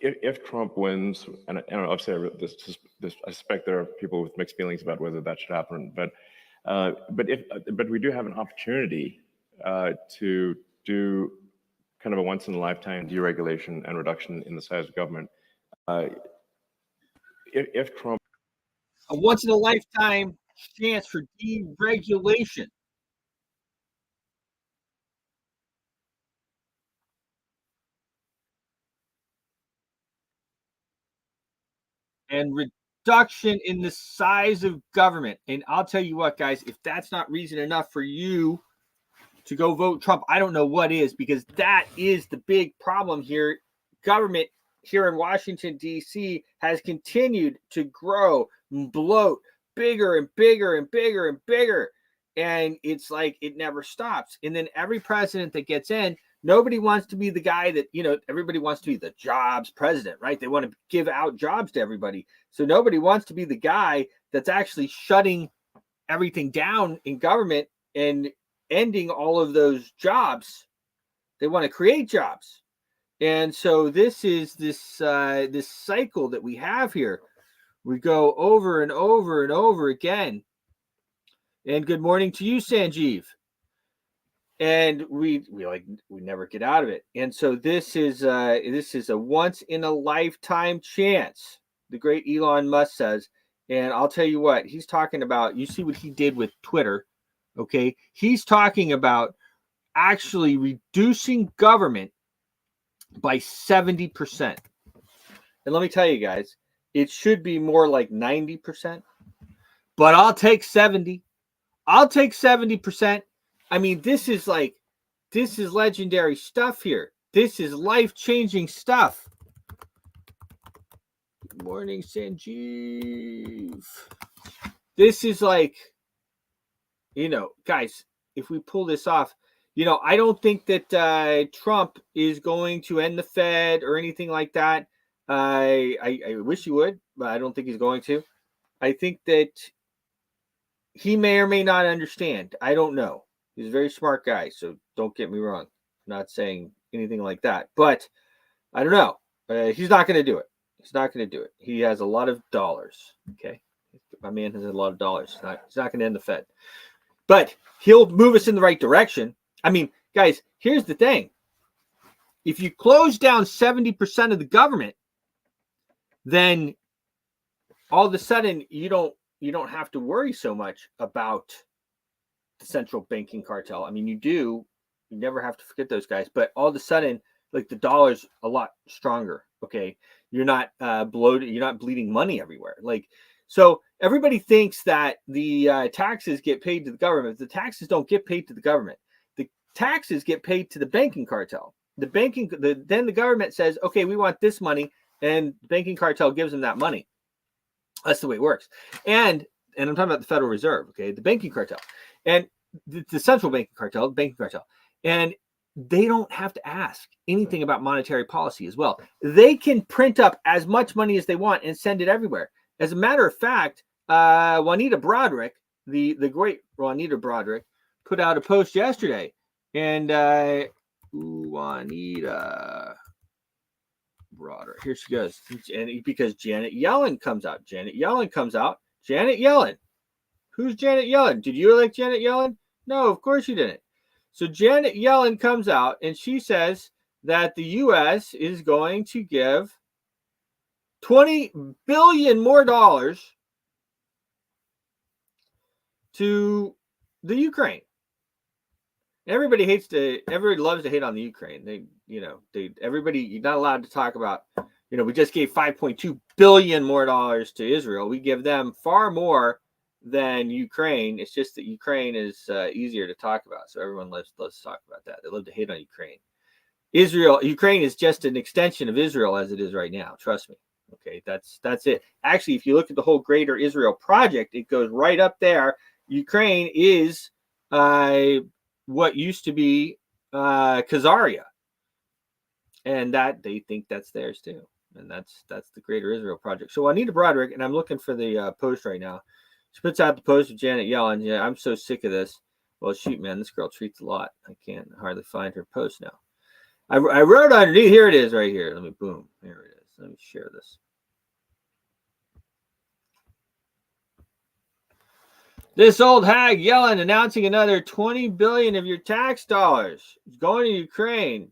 if Trump wins, and obviously I suspect there are people with mixed feelings about whether that should happen, but we do have an opportunity to do kind of a once in a lifetime deregulation and reduction in the size of government. If Trump, a once in a lifetime chance for deregulation. And reduction in the size of government. And I'll tell you what, guys, if that's not reason enough for you to go vote Trump, I don't know what is, because that is the big problem here. Government here in Washington, D.C. has continued to grow, bloat, bigger and bigger and bigger and bigger. And it's like it never stops. And then every president that gets in, nobody wants to be the guy that, everybody wants to be the jobs president, right? They want to give out jobs to everybody. So nobody wants to be the guy that's actually shutting everything down in government and ending all of those jobs. They want to create jobs. And so this is this cycle that we have here. We go over and over and over again. And good morning to you, Sanjeev. And we never get out of it. And so this is a once in a lifetime chance, the great Elon Musk says. And I'll tell you what, he's talking about, you see what he did with Twitter. Okay. He's talking about actually reducing government by 70%. And let me tell you guys, it should be more like 90%, but I'll take 70. I'll take 70%. I mean, this is legendary stuff here. This is life-changing stuff. Good morning, Sanjeev. This is like, guys, if we pull this off, I don't think that Trump is going to end the Fed or anything like that. I wish he would, but I don't think he's going to. I think that he may or may not understand. I don't know. He's a very smart guy, so don't get me wrong. I'm not saying anything like that, but I don't know. He's not going to do it. He's not going to do it. He has a lot of dollars. Okay, my man has a lot of dollars. He's not going to end the Fed, but he'll move us in the right direction. I mean, guys, here's the thing. If you close down 70% of the government, then all of a sudden you don't have to worry so much about the central banking cartel. I mean, you never have to forget those guys, but all of a sudden, like, the dollar's a lot stronger. Okay. You're not bloated. You're not bleeding money everywhere. So everybody thinks that the taxes get paid to the government. The taxes don't get paid to the government. The taxes get paid to the banking cartel. Then the government says, okay, we want this money, and the banking cartel gives them that money. That's the way it works. And I'm talking about the Federal Reserve, okay, the banking cartel, and the central banking cartel, the banking cartel. And they don't have to ask anything about monetary policy as well. They can print up as much money as they want and send it everywhere. As a matter of fact, Juanita Broderick, the great Juanita Broderick, put out a post yesterday. And Juanita Broderick, here she goes. And because Janet Yellen comes out. Janet Yellen. Who's Janet Yellen? Did you elect Janet Yellen? No, of course you didn't. So Janet Yellen comes out and she says that the U.S. is going to give $20 billion more dollars to the Ukraine. Everybody loves to hate on the Ukraine. You're not allowed to talk about, we just gave $5.2 billion more dollars to Israel. We give them far more than Ukraine. It's just that Ukraine is easier to talk about. So everyone loves to talk about that. They love to hate on Ukraine. Ukraine is just an extension of Israel as it is right now. Trust me. Okay, that's it. Actually, if you look at the whole Greater Israel Project, it goes right up there. Ukraine is what used to be Khazaria, and that they think that's theirs too, and that's the Greater Israel Project. So Juanita Broderick, and I'm looking for the post right now. She puts out the post of Janet Yellen. Yeah, I'm so sick of this. Well, shoot, man, this girl treats a lot. I can't hardly find her post now. I wrote underneath. Here it is, right here. Let me boom. Here it is. Let me share this. This old hag Yellen announcing another $20 billion of your tax dollars is going to Ukraine.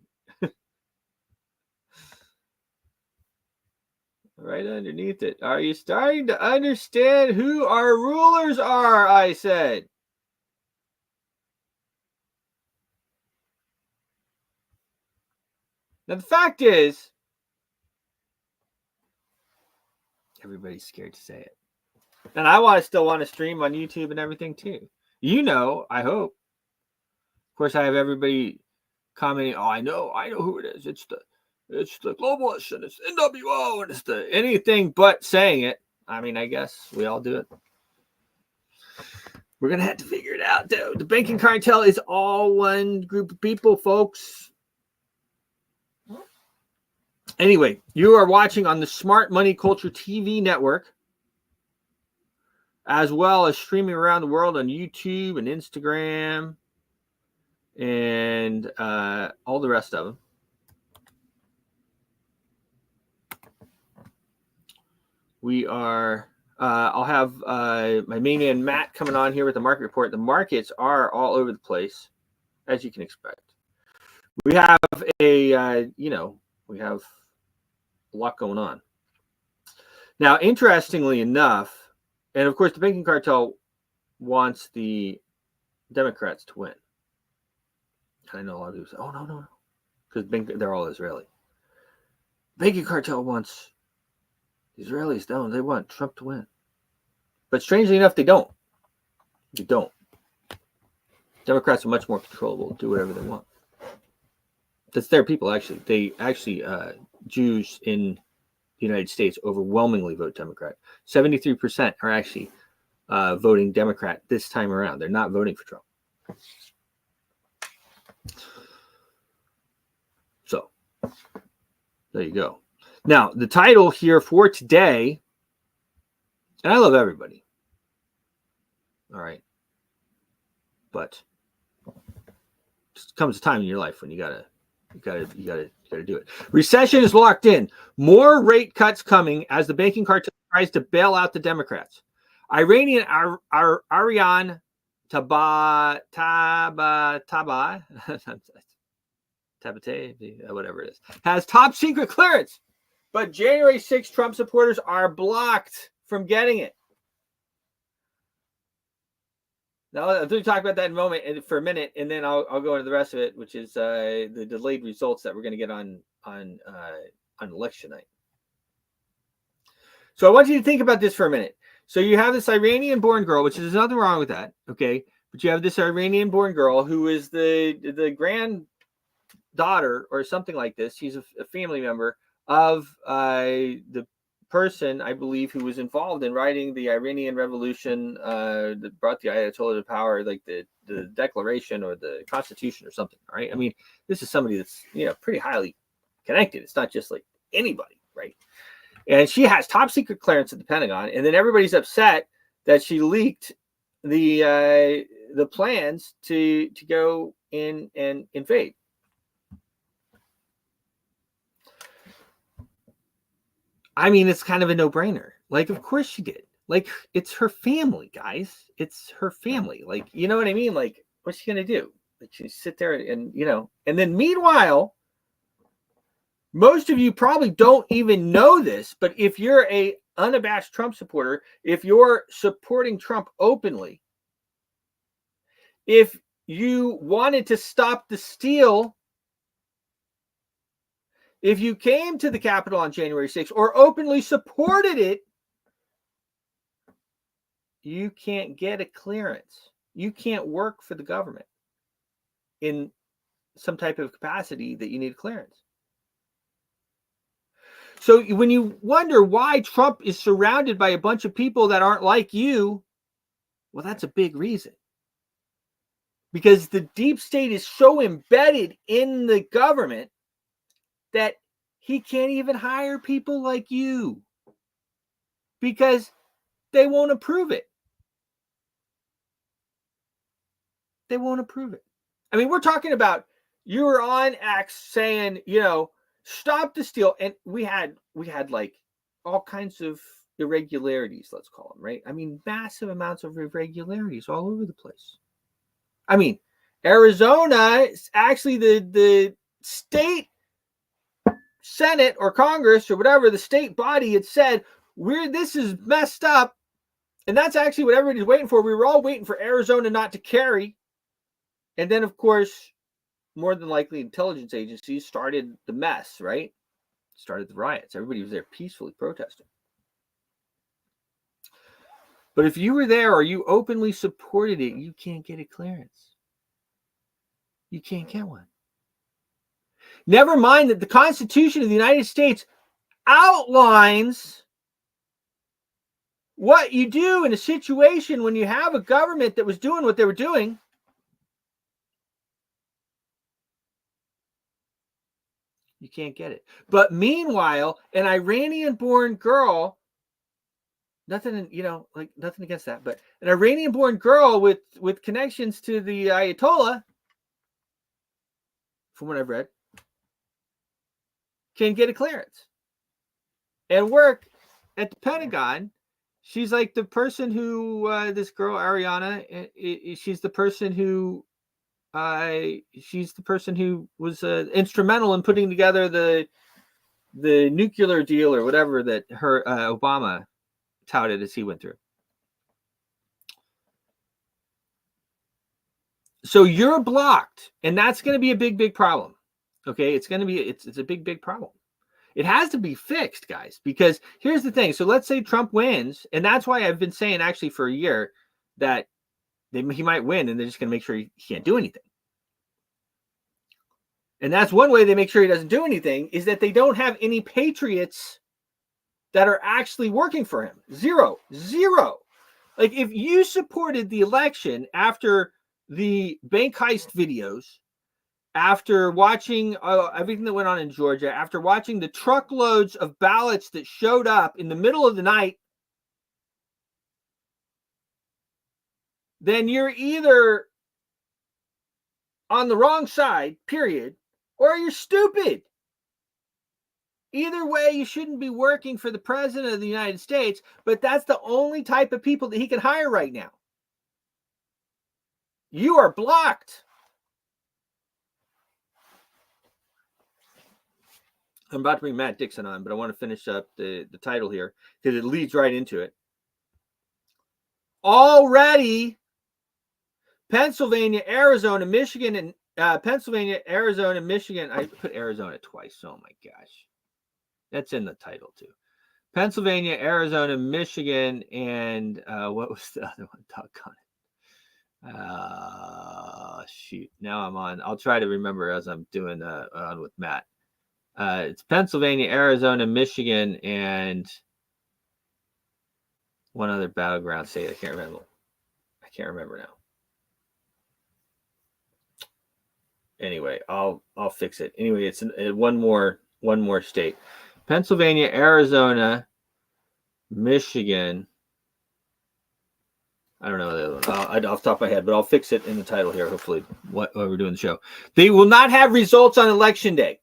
Right underneath it. Are you starting to understand who our rulers are? I said. Now, the fact is, everybody's scared to say it. And I still want to stream on YouTube and everything too. You know, I hope. Of course, I have everybody commenting, oh, I know who it is. It's the globalists and it's NWO and it's the anything but saying it. I mean, I guess we all do it. We're going to have to figure it out, though. The banking cartel is all one group of people, folks. Anyway, you are watching on the Smart Money Culture TV network, as well as streaming around the world on YouTube and Instagram and all the rest of them. We are, I'll have my main man Matt coming on here with the market report. The markets are all over the place, as you can expect. We have we have a lot going on. Now, interestingly enough, and of course, the banking cartel wants the Democrats to win. I know a lot of people say, oh, no, because they're all Israeli. Banking cartel wants the Israelis down. They want Trump to win. But strangely enough, they don't. They don't. Democrats are much more controllable, do whatever they want. That's their people, actually. They actually, Jews in the United States overwhelmingly vote Democrat. 73% are actually voting Democrat this time around. They're not voting for Trump. So, there you go. Now, the title here for today, and I love everybody. All right. But just comes a time in your life when you gotta do it. Recession is locked in. More rate cuts coming as the banking cartel tries to bail out the Democrats. Iranian Ariane Tabatabai, whatever it is, has top secret clearance, but January 6th Trump supporters are blocked from getting it. Now, I'll talk about that in a moment, for a minute, and then I'll go into the rest of it, which is the delayed results that we're going to get on election night. So I want you to think about this for a minute. So you have this Iranian-born girl, which is nothing wrong with that, okay? But you have this Iranian-born girl who is the granddaughter or something like this. She's a family member of the person, I believe, who was involved in writing the Iranian Revolution that brought the Ayatollah to power, like the Declaration or the Constitution or something, right? I mean, this is somebody that's, pretty highly connected. It's not just like anybody, right? And she has top secret clearance at the Pentagon, and then everybody's upset that she leaked the plans to go in and invade. I mean, it's kind of a no-brainer. Like, of course she did. Like, it's her family, guys. It's her family. Like, you know what I mean? Like, what's she going to do? Like, she sit there and, and then meanwhile, most of you probably don't even know this, but if you're a unabashed Trump supporter, if you're supporting Trump openly, if you wanted to stop the steal, if you came to the Capitol on January 6th or openly supported it, you can't get a clearance. You can't work for the government in some type of capacity that you need clearance. So when you wonder why Trump is surrounded by a bunch of people that aren't like you, well, that's a big reason. Because the deep state is so embedded in the government that he can't even hire people like you because they won't approve it. They won't approve it. I mean, we're talking about you were on X saying, Stop the steal. And we had like all kinds of irregularities, let's call them, right? I mean, massive amounts of irregularities all over the place. I mean, Arizona, actually the state Senate or Congress or whatever, the state body had said, this is messed up. And that's actually what everybody's waiting for. We were all waiting for Arizona not to carry. And then, of course, more than likely, intelligence agencies started the mess, right? Started the riots. Everybody was there peacefully protesting. But if you were there or you openly supported it, you can't get a clearance. You can't get one. Never mind that the Constitution of the United States outlines what you do in a situation when you have a government that was doing what they were doing. You can't get it. But meanwhile, an Iranian-born girl, nothing against that, but an Iranian-born girl with connections to the Ayatollah, from what I've read, can get a clearance and work at the Pentagon. She's like the person who, this girl, Ariane, she's the person who was instrumental in putting together the nuclear deal or whatever that Obama touted as he went through. So you're blocked, and that's going to be a big problem. Okay, it's a big problem. It has to be fixed, guys, because here's the thing. So let's say Trump wins, and that's why I've been saying actually for a year that he might win, and they're just going to make sure he can't do anything. And that's one way they make sure he doesn't do anything, is that they don't have any patriots that are actually working for him. Zero. Like, if you supported the election after the bank heist videos, after watching everything that went on in Georgia, after watching the truckloads of ballots that showed up in the middle of the night, then you're either on the wrong side, period, or you're stupid. Either way, you shouldn't be working for the president of the United States, but that's the only type of people that he can hire right now. You are blocked. I'm about to bring Matt Dixon on, but I want to finish up the title here because it leads right into it. Already, Pennsylvania, Arizona, Michigan, and Pennsylvania, Arizona, Michigan. I put Arizona twice. Oh my gosh. That's in the title too. Pennsylvania, Arizona, Michigan, and what was the other one? Doggone it. Shoot. Now I'm on. I'll try to remember as I'm doing on with Matt. It's Pennsylvania, Arizona, Michigan, and one other battleground state. I can't remember now. Anyway, I'll fix it. Anyway, it's one more state. Pennsylvania, Arizona, Michigan. I don't know the other one off the top of my head, but I'll fix it in the title here. Hopefully, what we're doing the show. They will not have results on election day.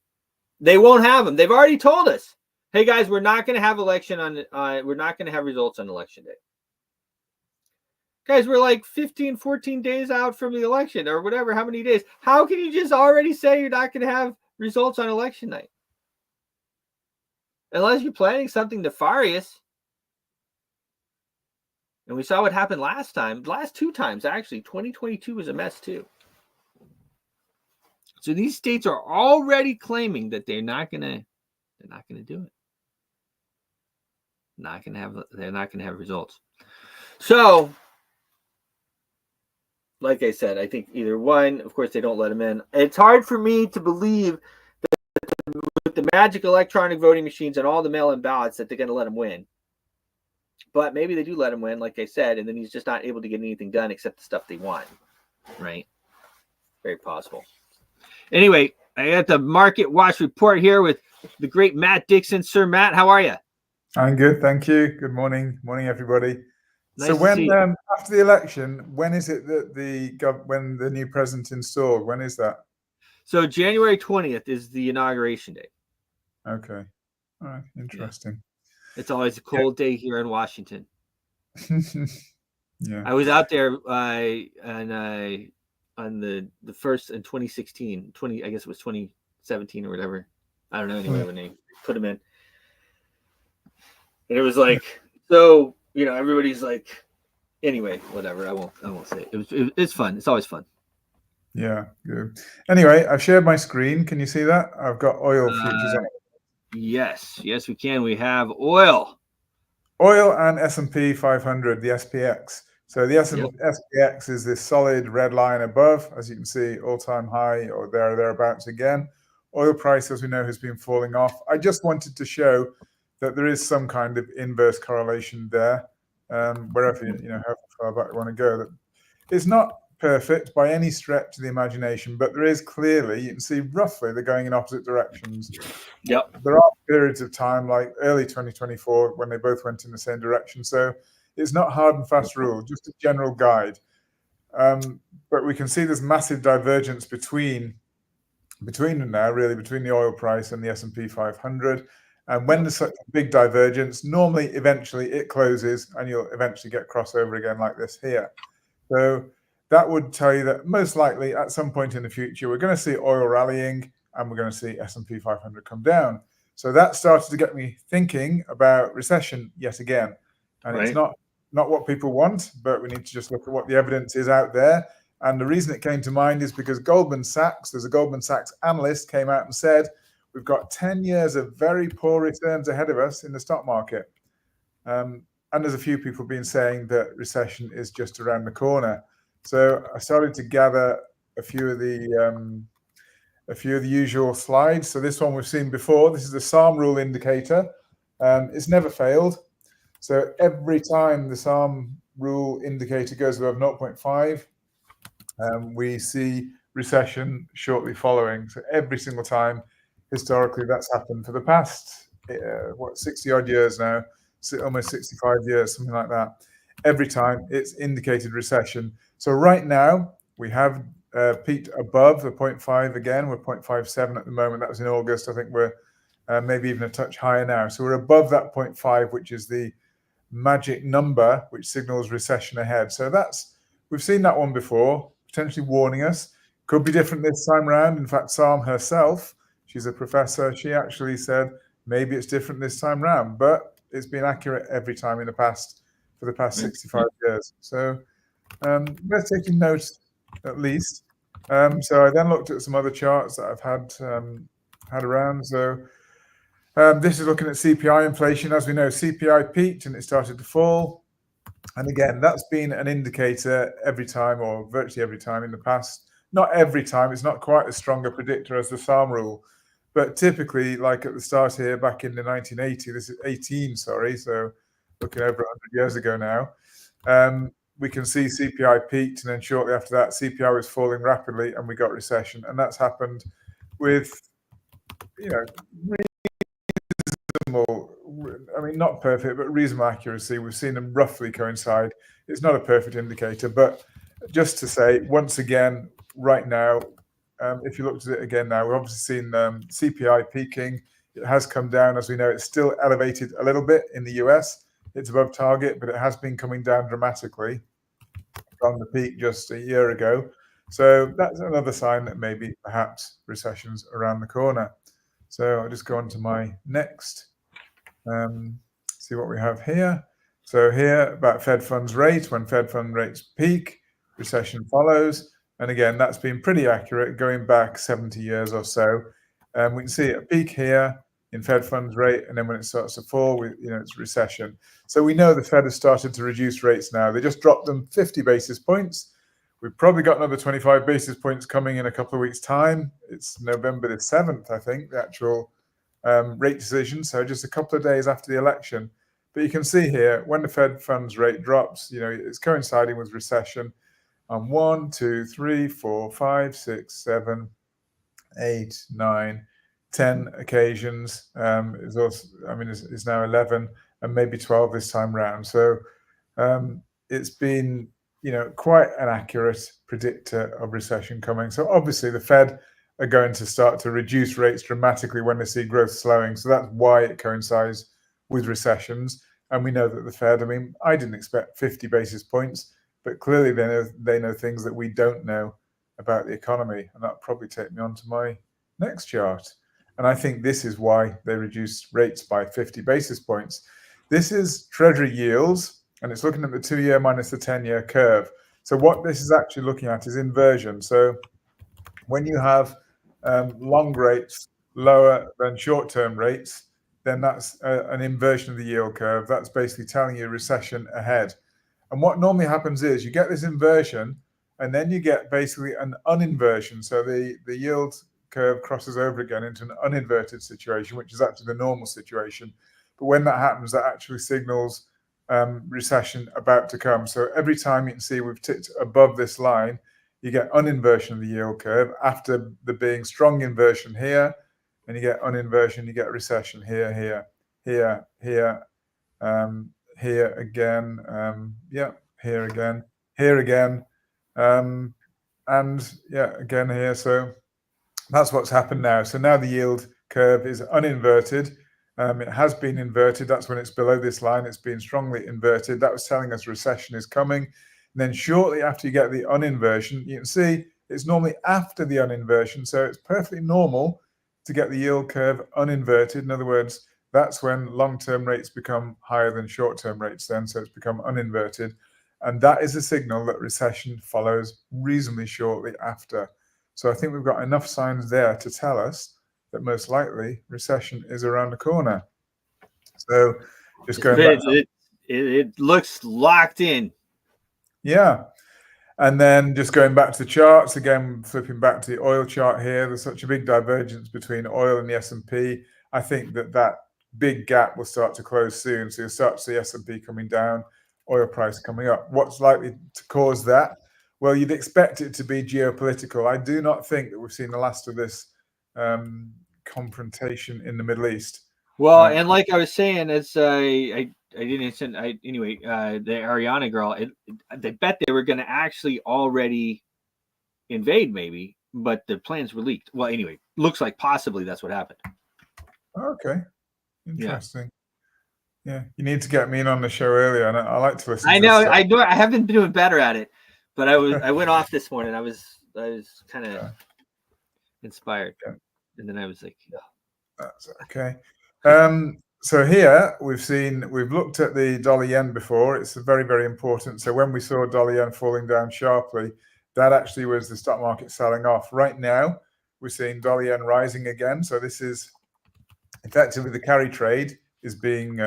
They won't have them. They've already told us, hey guys, we're not going to have we're not going to have results on election day. Guys, we're like 15, 14 days out from the election or whatever, how many days? How can you just already say you're not going to have results on election night? Unless you're planning something nefarious. And we saw what happened last two times, actually. 2022 was a mess too. So these states are already claiming that they're not going to do it. They're not going to have results. So, like I said, I think either one, of course, they don't let them in. It's hard for me to believe that with the magic electronic voting machines and all the mail-in ballots that they're going to let him win. But maybe they do let him win, like I said, and then he's just not able to get anything done except the stuff they want. Right? Very possible. Anyway, I got the Market Watch report here with the great Matt Dixon. Sir Matt, how are you? I'm good, thank you. Good morning. Morning, everybody. Nice so when after the election, when is it that when the new president installed? When is that? So January 20th is the inauguration day. Okay. All right. Interesting. It's always a cold day here in Washington. Yeah. I was out there on the first in 2016, I guess it was 2017 or whatever. I don't know anyway when they put them in. And it was like, so, everybody's like, anyway, whatever. I won't say it. It's fun. It's always fun. Yeah, good. Anyway, I've shared my screen. Can you see that? I've got oil futures on. Yes, we can. We have oil. Oil and S&P 500, the SPX. So the SPX is this solid red line above, as you can see, all-time high or thereabouts again. Oil price, as we know, has been falling off. I just wanted to show that there is some kind of inverse correlation there, wherever, how far back you want to go. It's not perfect by any stretch of the imagination, but there is clearly, you can see roughly they're going in opposite directions. Yep. There are periods of time like early 2024 when they both went in the same direction. So it's not hard and fast rule, just a general guide. But we can see there's massive divergence between them now, really, between the oil price and the S&P 500. And when there's such a big divergence, normally, eventually, it closes and you'll eventually get crossover again like this here. So that would tell you that most likely at some point in the future, we're going to see oil rallying and we're going to see S&P 500 come down. So that started to get me thinking about recession yet again. And It's not what people want, but we need to just look at what the evidence is out there. And the reason it came to mind is because there's a Goldman Sachs analyst came out and said, we've got 10 years of very poor returns ahead of us in the stock market. And there's a few people been saying that recession is just around the corner. So I started to gather a few of the usual slides. So this one we've seen before. This is the SARM rule indicator. It's never failed. So every time the SARM rule indicator goes above 0.5, we see recession shortly following. So every single time, historically, that's happened for the past 60 odd years now, almost 65 years, something like that. Every time it's indicated recession. So right now we have peaked above the 0.5 again. We're 0.57 at the moment. That was in August. I think we're maybe even a touch higher now. So we're above that 0.5, which is the magic number which signals recession ahead. So we've seen that one before, potentially warning us. Could be different this time around. In fact, SARM herself, she's a professor, she actually said maybe it's different this time around, but it's been accurate every time for the past 65 years. So we're taking note at least. So I then looked at some other charts that I've had around. So this is looking at CPI inflation. As we know, CPI peaked and it started to fall. And again, that's been an indicator every time, or virtually every time in the past. Not every time, it's not quite as strong a predictor as the SARM rule. But typically, like at the start here, back in the 1980, this is 18, sorry, so looking over 100 years ago now, we can see CPI peaked, and then shortly after that, CPI was falling rapidly, and we got recession. And that's happened with, reasonable, not perfect, but reasonable accuracy. We've seen them roughly coincide. It's not a perfect indicator, but just to say, once again, right now, if you looked at it again now, we've obviously seen CPI peaking. It has come down. As we know, it's still elevated a little bit in the US. It's above target, but it has been coming down dramatically from the peak just a year ago. So that's another sign that maybe perhaps recession's around the corner. So I'll just go on to my next, see what we have here. So here about Fed funds rate, when Fed fund rates peak, recession follows. And again, that's been pretty accurate going back 70 years or so. We can see a peak here in Fed funds rate, and then when it starts to fall, it's recession. So we know the Fed has started to reduce rates now. They just dropped them 50 basis points. We've probably got another 25 basis points coming in a couple of weeks' time. It's November the 7th, I think, the actual rate decision. So just a couple of days after the election. But you can see here, when the Fed funds rate drops, it's coinciding with recession on 1, 2, 3, 4, 5, 6, 7, 8, 9, 10 occasions. It's now 11 and maybe 12 this time round. So it's been, quite an accurate predictor of recession coming. So obviously the Fed are going to start to reduce rates dramatically when they see growth slowing. So that's why it coincides with recessions. And we know that the Fed, I mean, I didn't expect 50 basis points, but clearly they know things that we don't know about the economy. And that'll probably take me on to my next chart. And I think this is why they reduced rates by 50 basis points. This is Treasury yields, and it's looking at the 2-year minus the 10-year curve. So what this is actually looking at is inversion. So when you have long rates lower than short-term rates, then that's an inversion of the yield curve. That's basically telling you recession ahead. And what normally happens is you get this inversion, and then you get basically an uninversion. So the yield curve crosses over again into an uninverted situation, which is actually the normal situation. But when that happens, that actually signals recession about to come. So every time you can see we've ticked above this line, you get uninversion of the yield curve after the being strong inversion here, and you get uninversion, you get recession here, here, here, here, here again, here again, here again, and yeah, again here. So that's what's happened now. So now the yield curve is uninverted. It has been inverted. That's when it's below this line. It's been strongly inverted. That was telling us recession is coming. And then shortly after you get the uninversion, you can see it's normally after the uninversion. So it's perfectly normal to get the yield curve uninverted. In other words, that's when long-term rates become higher than short-term rates then. So it's become uninverted. And that is a signal that recession follows reasonably shortly after. So I think we've got enough signs there to tell us that most likely recession is around the corner. So just going back. It looks locked in. Yeah. And then just going back to the charts, again, flipping back to the oil chart here, there's such a big divergence between oil and the S&P. I think that big gap will start to close soon. So you'll start to see S&P coming down, oil price coming up. What's likely to cause that? Well, you'd expect it to be geopolitical. I do not think that we've seen the last of this confrontation in the Middle East. Well, and like I was saying, as I didn't send anyway. The Ariane girl, they bet they were going to actually already invade, maybe, but the plans were leaked. Well, anyway, looks like possibly that's what happened. Okay, interesting. Yeah, you need to get me in on the show earlier, and I like to listen. I know, I know. I haven't been doing better at it, but I went off this morning. I was kind of inspired, and then I was like, oh. That's okay. So here we've looked at the dollar yen before. It's very, very important. So when we saw dollar yen falling down sharply, that actually was the stock market selling off. Right now, we're seeing dollar yen rising again. So this is effectively the carry trade is being,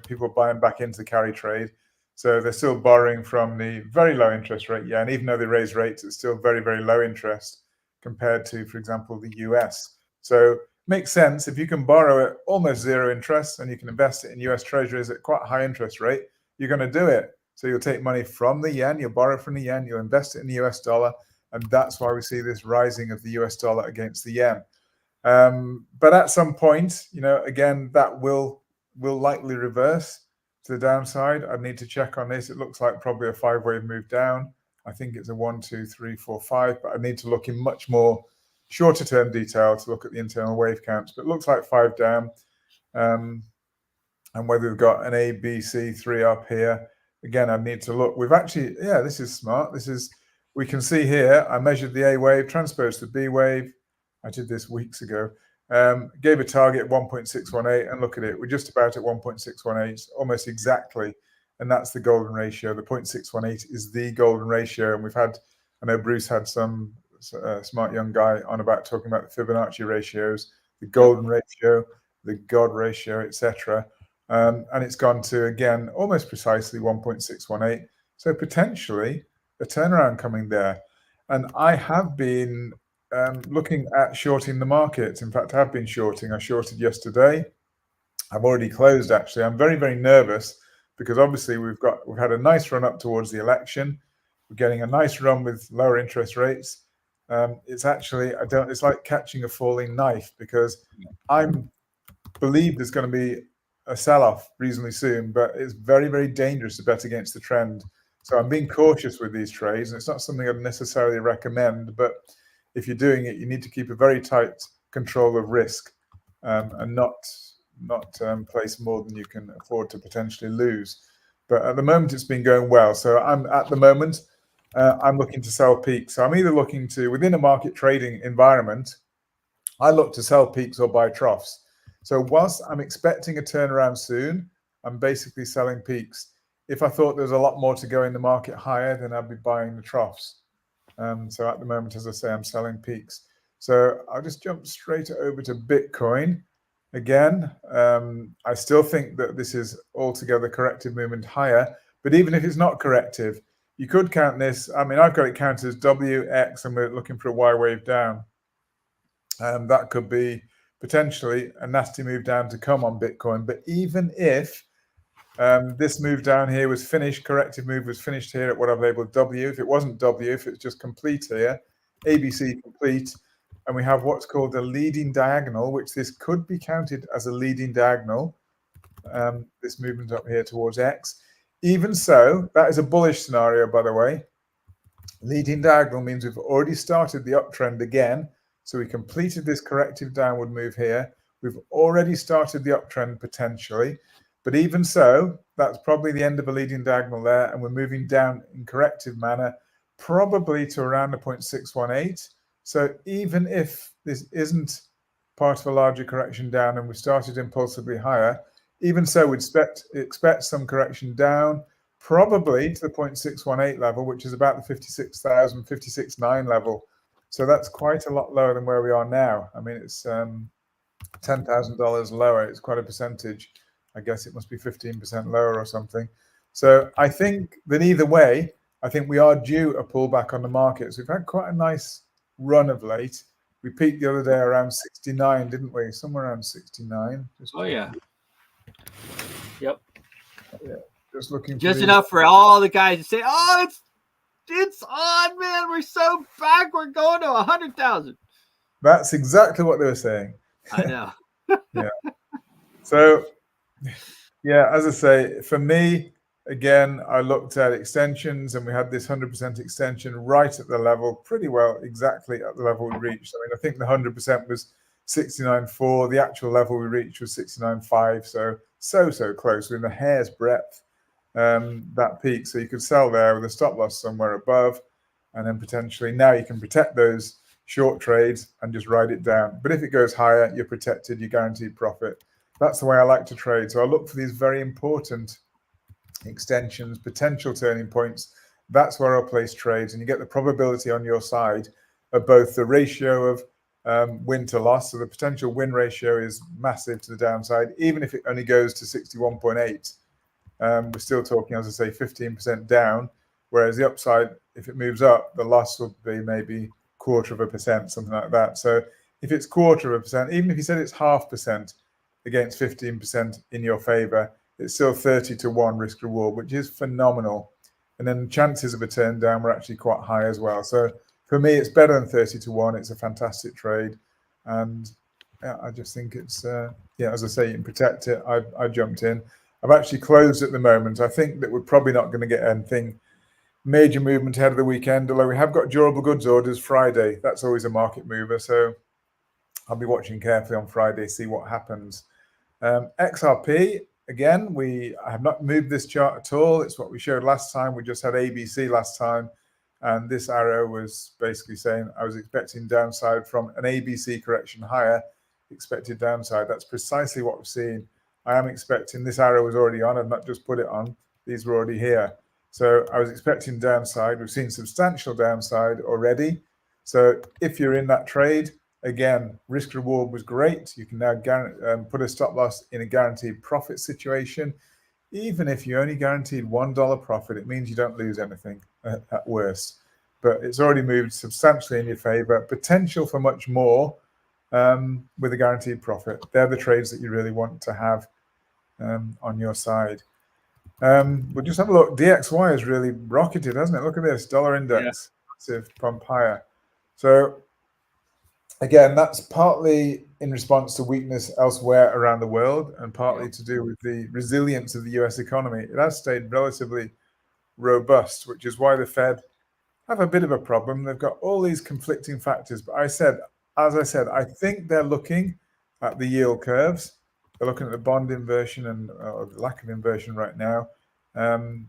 people buying back into the carry trade. So they're still borrowing from the very low interest rate yen. Even though they raise rates, it's still very, very low interest compared to, for example, the US. So makes sense. If you can borrow at almost zero interest and you can invest it in US treasuries at quite a high interest rate, you're going to do it. So you'll take money from the yen, you'll borrow from the yen, you'll invest it in the US dollar. And that's why we see this rising of the US dollar against the yen. But at some point, again, that will likely reverse to the downside. I'd need to check on this. It looks like probably a 5-wave move down. I think it's a 1, 2, 3, 4, 5, but I need to look in much more shorter term detail to look at the internal wave counts, but it looks like 5 down. And whether we've got an A, B, C, 3 up here, again, I need to look. We've actually, this is smart. We can see here, I measured the A wave, transposed the B wave. I did this weeks ago. Gave a target 1.618, and look at it. We're just about at 1.618, almost exactly. And that's the golden ratio. The 0.618 is the golden ratio. And I know Bruce had some smart young guy on about talking about the Fibonacci ratios, the golden ratio, the God ratio, etc. And it's gone to, again, almost precisely 1.618. So potentially a turnaround coming there. And I have been looking at shorting the market. In fact, I have been shorting. I shorted yesterday. I've already closed, actually. I'm very, very nervous because obviously we've had a nice run up towards the election. We're getting a nice run with lower interest rates. It's actually, it's like catching a falling knife because I believe there's going to be a sell-off reasonably soon, but it's very, very dangerous to bet against the trend. So I'm being cautious with these trades, and it's not something I'd necessarily recommend, but if you're doing it, you need to keep a very tight control of risk, and not place more than you can afford to potentially lose. But at the moment, it's been going well. So I'm looking to sell peaks. So I'm either looking to, within a market trading environment, I look to sell peaks or buy troughs. So whilst I'm expecting a turnaround soon, I'm basically selling peaks. If I thought there was a lot more to go in the market higher, then I'd be buying the troughs. So at the moment, as I say, I'm selling peaks. So I'll just jump straight over to Bitcoin. Again, I still think that this is altogether corrective movement higher, but even if it's not corrective, you could count this. I mean, I've got it counted as WX, and we're looking for a Y wave down. That could be potentially a nasty move down to come on Bitcoin. But even if this move down here was finished, corrective move was finished here at what I've labeled W, if it wasn't W, if it's just complete here, ABC complete, and we have what's called a leading diagonal, which this could be counted as a leading diagonal, this movement up here towards X. Even so, that is a bullish scenario, by the way. Leading diagonal means we've already started the uptrend again. So we completed this corrective downward move here. We've already started the uptrend potentially. But even so, that's probably the end of a leading diagonal there. And we're moving down in corrective manner, probably to around the 0.618. So even if this isn't part of a larger correction down and we started impulsively higher, even so, we'd expect some correction down, probably to the 0.618 level, which is about the 56,000, 56.9 level. So that's quite a lot lower than where we are now. I mean, it's $10,000 lower. It's quite a percentage. I guess it must be 15% lower or something. So I think that either way, I think we are due a pullback on the markets. We've had quite a nice run of late. We peaked the other day around 69, didn't we? Somewhere around 69. Oh, yeah. Yep. Yeah. Just looking just enough for all the guys to say, "Oh, it's on, man. We're so back. We're going to 100,000." That's exactly what they were saying. I know. Yeah. So, yeah, as I say, for me, again, I looked at extensions, and we had this 100% extension right at the level, pretty well exactly at the level we reached. I mean, I think the 100% was 69.4. The actual level we reached was 69.5. So close, within a hair's breadth, that peak. So you could sell there with a stop loss somewhere above, and then potentially now you can protect those short trades and just ride it down. But if it goes higher, you're protected, you're guaranteed profit. That's the way I like to trade. So I look for these very important extensions, potential turning points. That's where I'll place trades, and you get the probability on your side of both the ratio of win to loss. So the potential win ratio is massive to the downside, even if it only goes to 61.8. We're still talking, as I say, 15% down, whereas the upside, if it moves up, the loss would be maybe 0.25%, something like that. So if it's 0.25%, even if you said it's 0.5% against 15% in your favor, it's still 30-1 risk reward, which is phenomenal. And then the chances of a turn down were actually quite high as well. So for me, it's better than 30-1. It's a fantastic trade. And yeah, I just think it's, yeah, as I say, you can protect it. I jumped in. I've actually closed at the moment. I think that we're probably not going to get anything major movement ahead of the weekend, although we have got durable goods orders Friday. That's always a market mover. So I'll be watching carefully on Friday, see what happens. XRP, again, I have not moved this chart at all. It's what we showed last time. We just had ABC last time. And this arrow was basically saying I was expecting downside from an ABC correction higher, expected downside. That's precisely what we're seeing. I am expecting, this arrow was already on. I've not just put it on. These were already here. So I was expecting downside. We've seen substantial downside already. So if you're in that trade, again, risk reward was great. You can now put a stop loss in a guaranteed profit situation. Even if you only guaranteed $1 profit, it means you don't lose anything at worst. But it's already moved substantially in your favor. Potential for much more with a guaranteed profit. They're the trades that you really want to have on your side. We'll just have a look. DXY has really rocketed, hasn't it? Look at this dollar index, massive pump higher. So again, that's partly in response to weakness elsewhere around the world, and partly to do with the resilience of the US economy. It has stayed relatively robust, which is why the Fed have a bit of a problem. They've got all these conflicting factors. But as I said, I think they're looking at the yield curves. They're looking at the bond inversion and lack of inversion right now.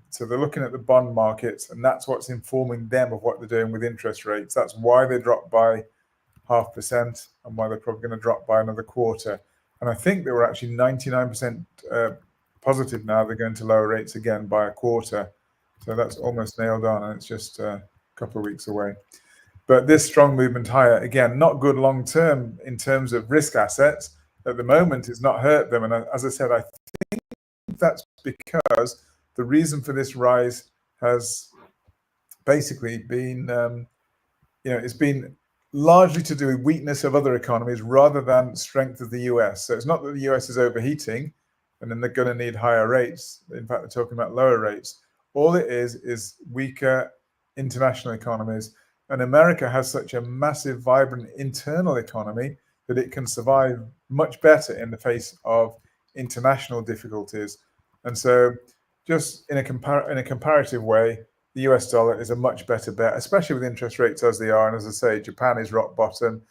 So they're looking at the bond markets, and that's what's informing them of what they're doing with interest rates. That's why they dropped by 0.5% and why they're probably going to drop by another quarter. And I think they were actually 99% positive now. They're going to lower rates again by a quarter. So that's almost nailed on, and it's just a couple of weeks away. But this strong movement higher, again, not good long term in terms of risk assets. At the moment, it's not hurt them. And as I said, I think that's because the reason for this rise has basically been, it's been largely to do with weakness of other economies rather than strength of the US. So it's not that the US is overheating and then they're going to need higher rates. In fact, they're talking about lower rates. All it is weaker international economies. And America has such a massive, vibrant internal economy that it can survive much better in the face of international difficulties. And so just in a comparative way, the US dollar is a much better bet, especially with interest rates as they are. And as I say, Japan is rock bottom.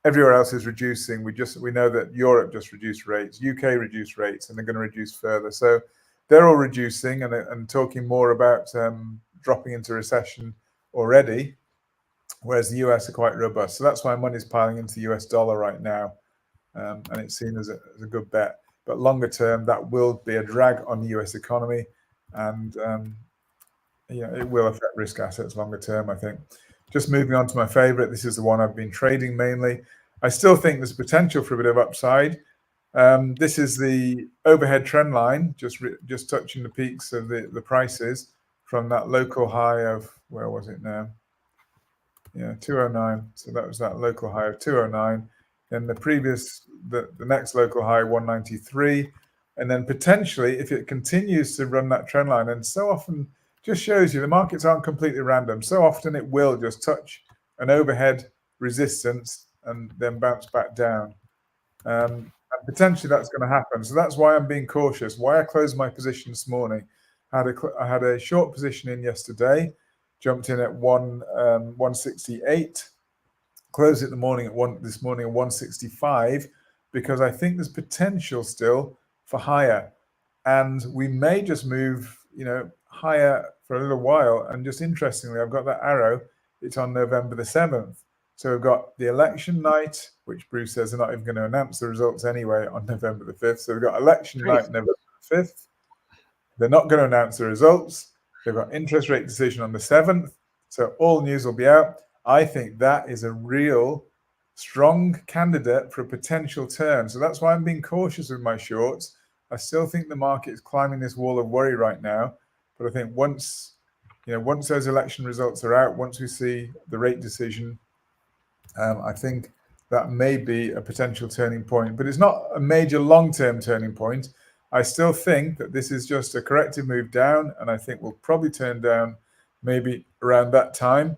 Everywhere else is reducing. We know that Europe just reduced rates, UK reduced rates, and they're going to reduce further. So they're all reducing and talking more about dropping into recession already, whereas the US are quite robust. So that's why money's piling into the US dollar right now, and it's seen as a good bet. But longer term, that will be a drag on the US economy, and it will affect risk assets longer term, I think. Just moving on to my favorite. This is the one I've been trading mainly. I still think there's potential for a bit of upside. This is the overhead trend line, just touching the peaks of the prices from that local high of, where was it now? Yeah, 209. So that was that local high of 209. Then the next local high, 193. And then potentially, if it continues to run that trend line, and so often just shows you the markets aren't completely random. So often it will just touch an overhead resistance and then bounce back down. And potentially that's going to happen. So that's why I'm being cautious. Why I closed my position this morning. I had a short position in yesterday, jumped in at 168, closed it this morning at 165, because I think there's potential still for higher, and we may just move higher for a little while. And just interestingly, I've got that arrow. It's on November the 7th. So we've got the election night, which Bruce says they're not even going to announce the results anyway on November the 5th. So we've got election night, November the 5th. They're not going to announce the results. They've got interest rate decision on the 7th. So all news will be out. I think that is a real strong candidate for a potential turn. So that's why I'm being cautious with my shorts. I still think the market is climbing this wall of worry right now. But I think once those election results are out, once we see the rate decision, I think that may be a potential turning point. But it's not a major long-term turning point. I still think that this is just a corrective move down, and I think we'll probably turn down maybe around that time.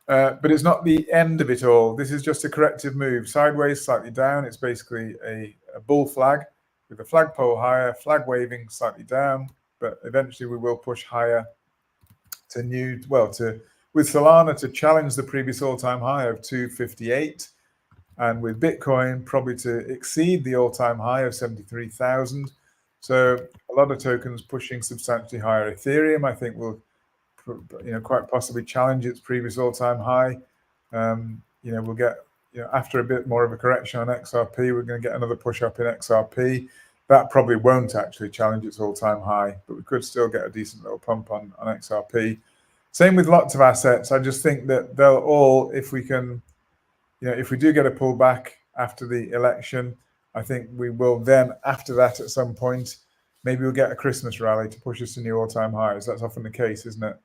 But it's not the end of it all. This is just a corrective move, sideways, slightly down. It's basically a bull flag with the flagpole higher, flag waving slightly down. But eventually we will push higher with Solana to challenge the previous all-time high of 258, and with Bitcoin probably to exceed the all-time high of 73,000. So a lot of tokens pushing substantially higher. Ethereum, I think, will quite possibly challenge its previous all-time high. We'll get after a bit more of a correction on XRP, we're going to get another push up in XRP. That probably won't actually challenge its all-time high, but we could still get a decent little pump on XRP. Same with lots of assets. I just think that they'll all, if we do get a pullback after the election, I think we will then, after that at some point, maybe we'll get a Christmas rally to push us to new all-time highs. That's often the case, isn't it?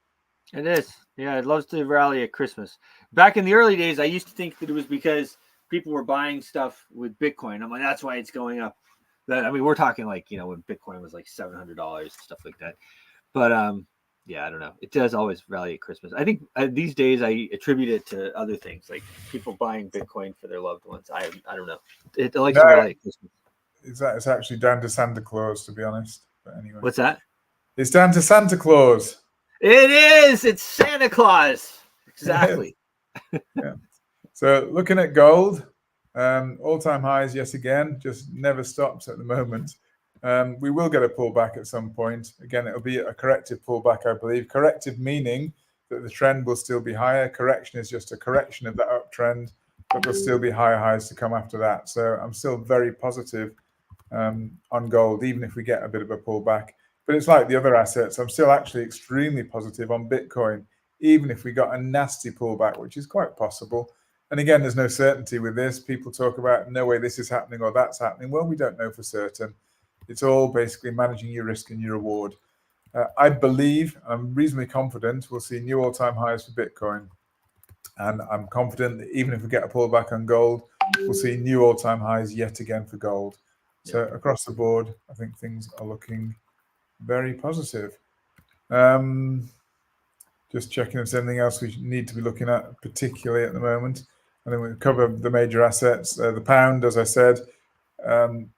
It is. Yeah, it loves to rally at Christmas. Back in the early days, I used to think that it was because people were buying stuff with Bitcoin. I'm like, that's why it's going up. We're talking like, when Bitcoin was like $700, stuff like that. But yeah, I don't know. It does always rally at Christmas. I think these days I attribute it to other things, like people buying Bitcoin for their loved ones. I don't know. It likes to rally at Christmas. It's actually down to Santa Claus, to be honest. But anyway, what's that? It's down to Santa Claus. It is. It's Santa Claus. Exactly. Yeah. So looking at gold, all-time highs yet again, just never stops at the moment. We will get a pullback at some point. Again, it'll be a corrective pullback, I believe. Corrective meaning that the trend will still be higher. Correction is just a correction of that uptrend, but there'll still be higher highs to come after that. So I'm still very positive on gold, even if we get a bit of a pullback. But it's like the other assets. I'm still actually extremely positive on Bitcoin, even if we got a nasty pullback, which is quite possible. And again, there's no certainty with this. People talk about no way this is happening or that's happening. Well, we don't know for certain. It's all basically managing your risk and your reward. I believe, I'm reasonably confident, we'll see new all-time highs for Bitcoin. And I'm confident that even if we get a pullback on gold, we'll see new all-time highs yet again for gold. So across the board, I think things are looking very positive. Just checking if there's anything else we need to be looking at, particularly at the moment. And then we cover the major assets. The pound, as I said, the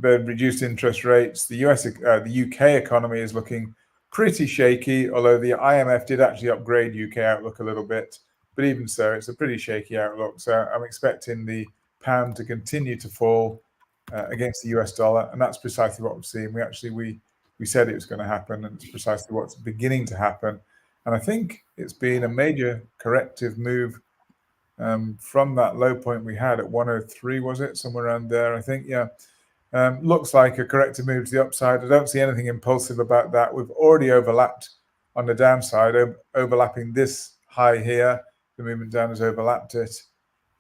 reduced interest rates. The UK economy is looking pretty shaky, although the IMF did actually upgrade UK outlook a little bit. But even so, it's a pretty shaky outlook. So I'm expecting the pound to continue to fall against the US dollar, and that's precisely what we've seen. We said it was going to happen, and it's precisely what's beginning to happen. And I think it's been a major corrective move from that low point we had at 103, was it? Somewhere around there, I think. Yeah. Looks like a corrective move to the upside. I don't see anything impulsive about that. We've already overlapped on the downside, overlapping this high here. The movement down has overlapped it.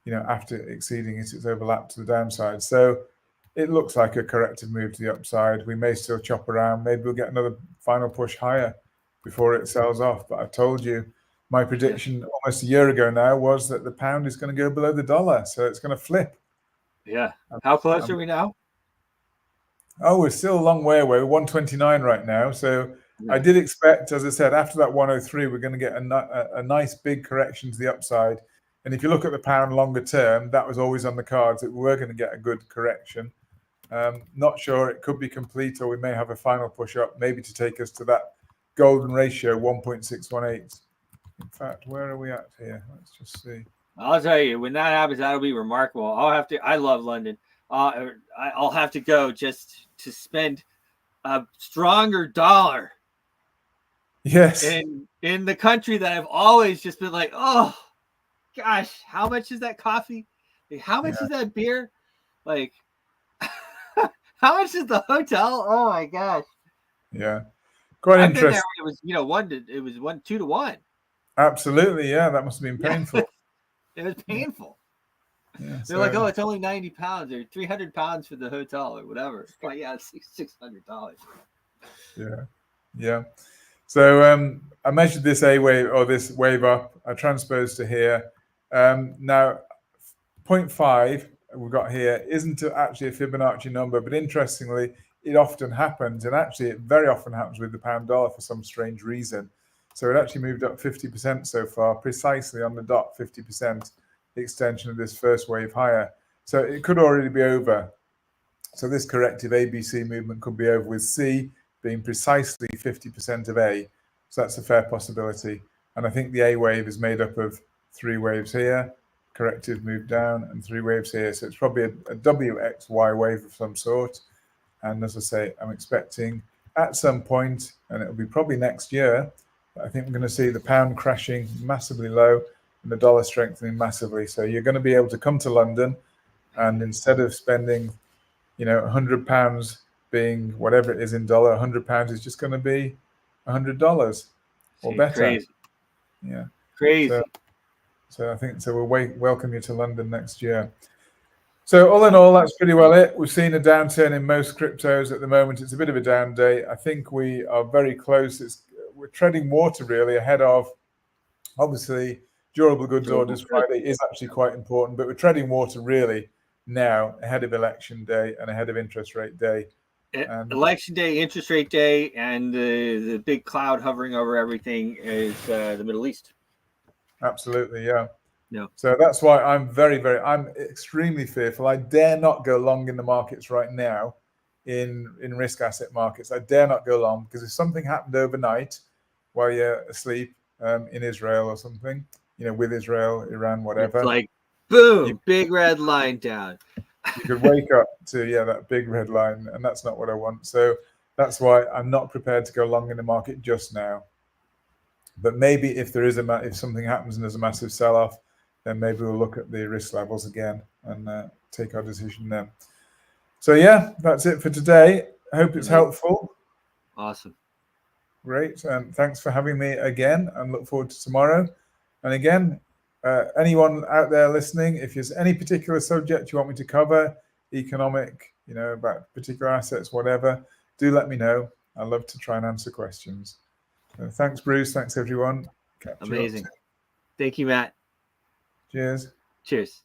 After exceeding it, it's overlapped to the downside. So it looks like a corrective move to the upside. We may still chop around. Maybe we'll get another final push higher before it sells off. But I told you, my prediction almost a year ago now was that the pound is going to go below the dollar. So it's going to flip. Yeah. How close are we now? Oh, we're still a long way away. We're 129 right now. So I did expect, as I said, after that 103, we're going to get a nice big correction to the upside. And if you look at the pound longer term, that was always on the cards that we were going to get a good correction. Not sure, it could be complete, or we may have a final push up, maybe to take us to that golden ratio, 1.618. In fact, where are we at here? Let's just see. I'll tell you, when that happens, that'll be remarkable. I love London. I'll have to go just to spend a stronger dollar. Yes. In the country that I've always just been like, oh gosh, how much is that coffee? Like, how much is that beer? Like, how much is the hotel? Oh my gosh. Yeah. Quite interesting. It was 2 to 1. Absolutely, yeah. That must have been painful. It was painful. Yeah, They're like, oh, it's only 90 pounds or 300 pounds for the hotel or whatever. It's like, yeah, it's $600. Yeah. So I measured this A wave, or this wave up. I transposed to here. Now, 0.5 we've got here isn't actually a Fibonacci number, but interestingly, it often happens, and actually it very often happens with the pound dollar for some strange reason. So it actually moved up 50% so far, precisely on the dot, 50%, the extension of this first wave higher. So it could already be over. So this corrective ABC movement could be over, with C being precisely 50% of A. So that's a fair possibility. And I think the A wave is made up of 3 waves here, corrective move down, and 3 waves here. So it's probably a WXY wave of some sort. And as I say, I'm expecting at some point, and it'll be probably next year, I think we're going to see the pound crashing massively low and the dollar strengthening massively. So you're going to be able to come to London, and instead of spending, £100 being whatever it is in dollar, £100 is just going to be $100 or better. Crazy. Yeah. Crazy. So I think we'll welcome you to London next year. So all in all, that's pretty well it. We've seen a downturn in most cryptos at the moment. It's a bit of a down day. I think we are very close. We're treading water really ahead of, obviously, durable goods orders Friday is actually quite important, but we're treading water really now ahead of election day and ahead of interest rate day. Election day, interest rate day, and the big cloud hovering over everything is the Middle East. Absolutely, yeah. No. So that's why I'm I'm extremely fearful. I dare not go long in the markets right now, in risk asset markets. I dare not go long, because if something happened overnight while you're asleep, in Israel or something, with Israel, Iran, whatever. It's like, boom, big red line down. You could wake up to, that big red line, and that's not what I want. So that's why I'm not prepared to go long in the market just now. But maybe if if something happens and there's a massive sell-off, then maybe we'll look at the risk levels again and take our decision then. So yeah, that's it for today. I hope it's helpful. Awesome. Great. And thanks for having me again, and look forward to tomorrow. And again, anyone out there listening, if there's any particular subject you want me to cover, economic, about particular assets, whatever, do let me know. I love to try and answer questions. So thanks, Bruce. Thanks, everyone. Amazing. Thank you, Matt. Cheers. Cheers.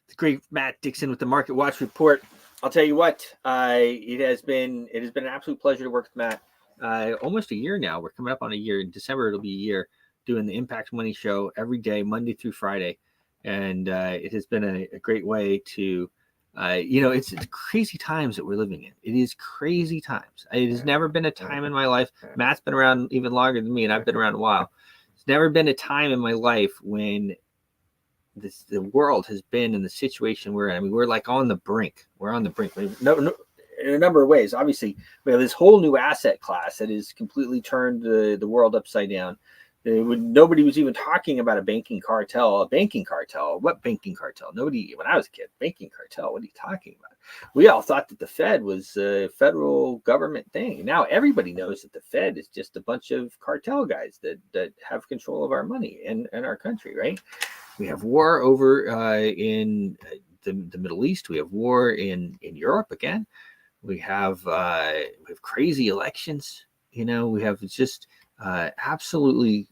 The great Matt Dixon with the Market Watch Report. I'll tell you what, it has been an absolute pleasure to work with Matt. Almost a year now. We're coming up on a year. In December, it'll be a year doing the Impact Money Show every day, Monday through Friday. And it has been a great way to, it's crazy times that we're living in. It is crazy times. It has never been a time in my life. Matt's been around even longer than me, and I've been around a while. It's never been a time in my life when the world has been in the situation we're in. I mean, we're like on the brink. We're on the brink. No, in a number of ways. Obviously, we have this whole new asset class that has completely turned the world upside down. Nobody was even talking about a banking cartel. What banking cartel? Nobody, when I was a kid, banking cartel, what are you talking about? We all thought that the Fed was a federal government thing. Now everybody knows that the Fed is just a bunch of cartel guys that have control of our money and our country, right? We have war over in the Middle East. We have war in Europe again. We have crazy elections. We have just absolutely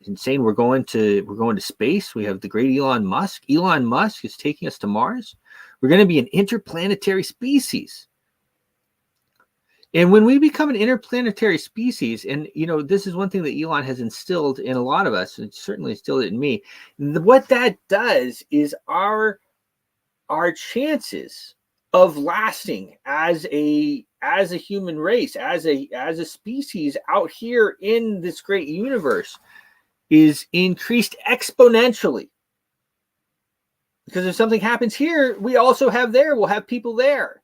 insane. We're going to space. We have the great Elon Musk. Elon Musk is taking us to Mars. We're going to be an interplanetary species. And when we become an interplanetary species, and this is one thing that Elon has instilled in a lot of us, and certainly instilled it in me. What that does is our chances of lasting as a human race, as a species out here in this great universe, is increased exponentially. Because if something happens here, we also have there. We'll have people there.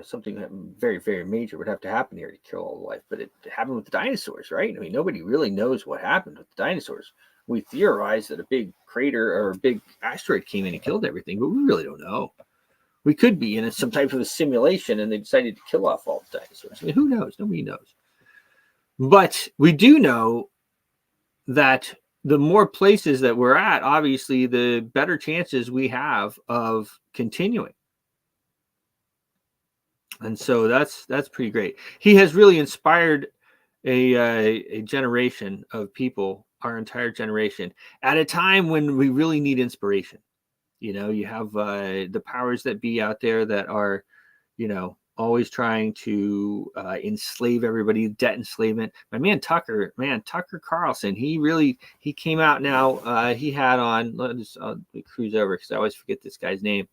Something very, very major would have to happen here to kill all the life. But it happened with the dinosaurs, right? I mean, nobody really knows what happened with the dinosaurs. We theorize that a big crater or a big asteroid came in and killed everything, but we really don't know. We could be in some type of a simulation and they decided to kill off all the dinosaurs. I mean, who knows? Nobody knows. But we do know that the more places that we're at, obviously, the better chances we have of continuing. And so that's pretty great. He has really inspired a generation of people, our entire generation, at a time when we really need inspiration. You have the powers that be out there that are, always trying to enslave everybody, debt enslavement. My man Tucker Carlson, he came out now. He had on, I'll cruise over because I always forget this guy's name,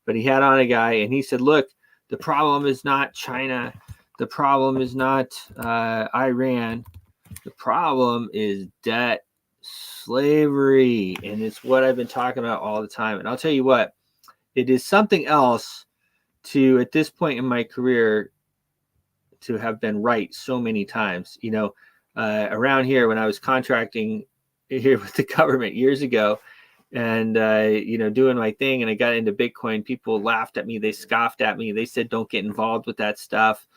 but he had on a guy and he said, look, the problem is not China. The problem is not Iran. The problem is debt, slavery. And it's what I've been talking about all the time. And I'll tell you what, it is something else to, at this point in my career, to have been right so many times. Around here when I was contracting here with the government years ago, and doing my thing, and I got into Bitcoin, people laughed at me, they scoffed at me, they said don't get involved with that stuff,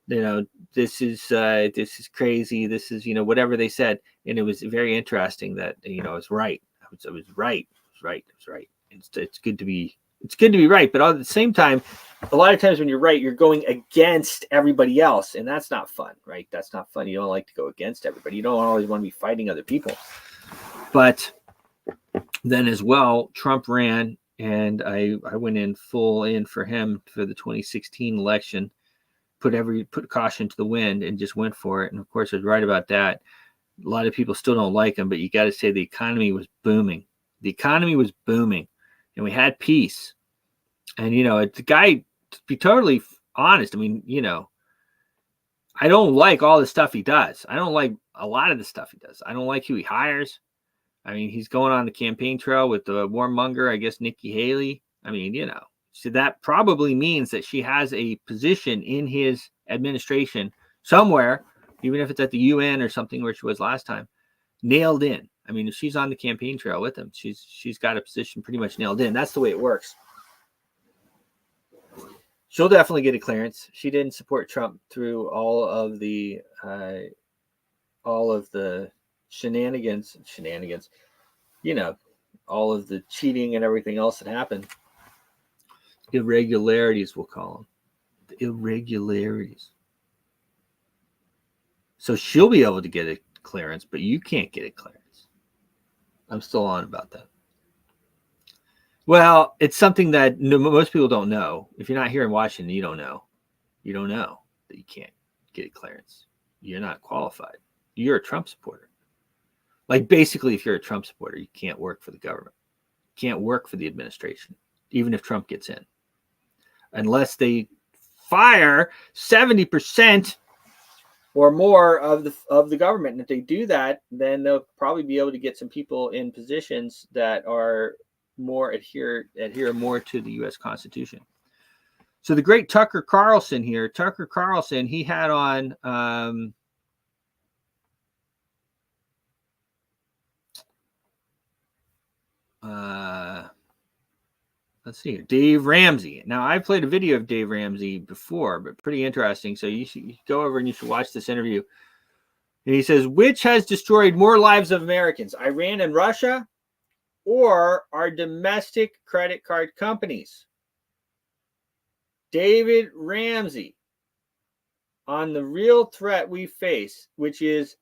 this is crazy, this is whatever they said. And it was very interesting that I was right. I was right. It's good to be right, but at the same time, a lot of times when you're right, you're going against everybody else, and that's not fun, right? That's not fun. You don't like to go against everybody. You don't always want to be fighting other people. But then as well, Trump ran, and I went full in for him for the 2016 election, put caution to the wind and just went for it. And of course, I was right about that. A lot of people still don't like him, but you got to say the economy was booming. The economy was booming, and we had peace. And the guy, to be totally honest, I mean, I don't like all the stuff he does. I don't like a lot of the stuff he does. I don't like who he hires. I mean, he's going on the campaign trail with the warmonger, I guess, Nikki Haley. I mean, you know, so that probably means that she has a position in his administration somewhere, even if it's at the UN or something where she was last time, nailed in. I mean, if she's on the campaign trail with him, she's got a position pretty much nailed in. That's the way it works. She'll definitely get a clearance. She didn't support Trump through all of the shenanigans, you know, all of the cheating and everything else that happened. Irregularities, we'll call them. The irregularities. So she'll be able to get a clearance, but you can't get a clearance. I'm still on about that. Well, it's something that most people don't know. If you're not here in Washington, you don't know. You don't know that you can't get a clearance. You're not qualified. You're a Trump supporter. Like, basically, if you're a Trump supporter, you can't work for the government. You can't work for the administration, even if Trump gets in. Unless they fire 70% or more of the government. And if they do that, then they'll probably be able to get some people in positions that are more adhere more to the U.S. Constitution. So the great Tucker Carlson here, he had on let's see, Dave Ramsey. Now, I've played a video of Dave Ramsey before, but pretty interesting. So you should go over and you should watch this interview. And he says, which has destroyed more lives of Americans, Iran and Russia, or our domestic credit card companies? David Ramsey on the real threat we face, which is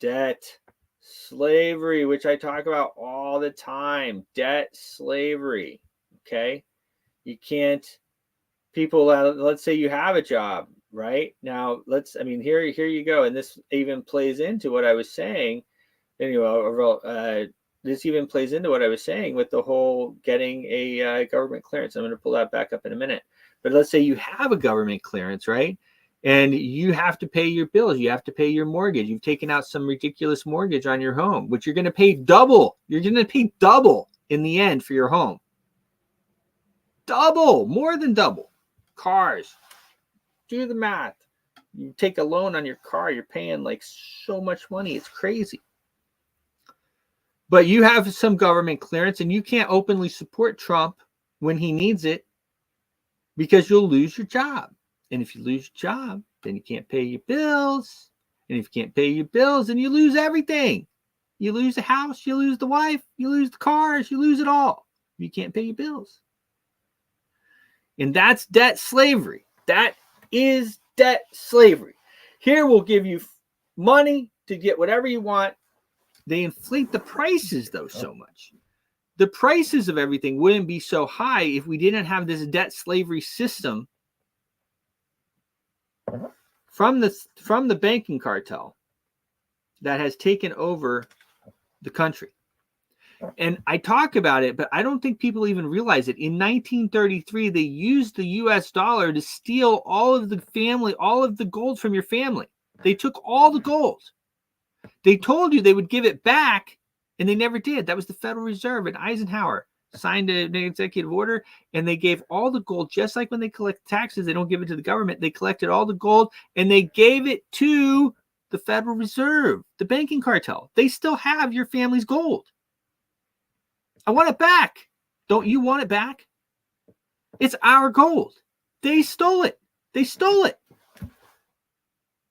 debt, slavery, which I talk about all the time. Debt, slavery. Okay. You can't, people, let's say you have a job, right? Now, here you go. And this even plays into what I was saying. Anyway, this even plays into what I was saying with the whole getting a government clearance. I'm going to pull that back up in a minute. But let's say you have a government clearance, right? And you have to pay your bills. You have to pay your mortgage. You've taken out some ridiculous mortgage on your home, which you're going to pay double. You're going to pay double in the end for your home. Double, more than double. Cars. Do the math. You take a loan on your car, you're paying like so much money. It's crazy. But you have some government clearance and you can't openly support Trump when he needs it because you'll lose your job. And if you lose your job, then you can't pay your bills. And if you can't pay your bills, then you lose everything. You lose the house, you lose the wife, you lose the cars, you lose it all. You can't pay your bills. And that's debt slavery. That is debt slavery. Here we'll give you money to get whatever you want. They inflate the prices, though, so much. The prices of everything wouldn't be so high if we didn't have this debt slavery system from the banking cartel that has taken over the country. And I talk about it, but I don't think people even realize it. In 1933, they used the US dollar to steal all of the gold from your family. They took all the gold. They told you they would give it back, and they never did. That was the Federal Reserve, and Eisenhower signed an executive order, and they gave all the gold, just like when they collect taxes, they don't give it to the government. They collected all the gold, and they gave it to the Federal Reserve, the banking cartel. They still have your family's gold. I want it back. Don't you want it back? It's our gold. They stole it. They stole it.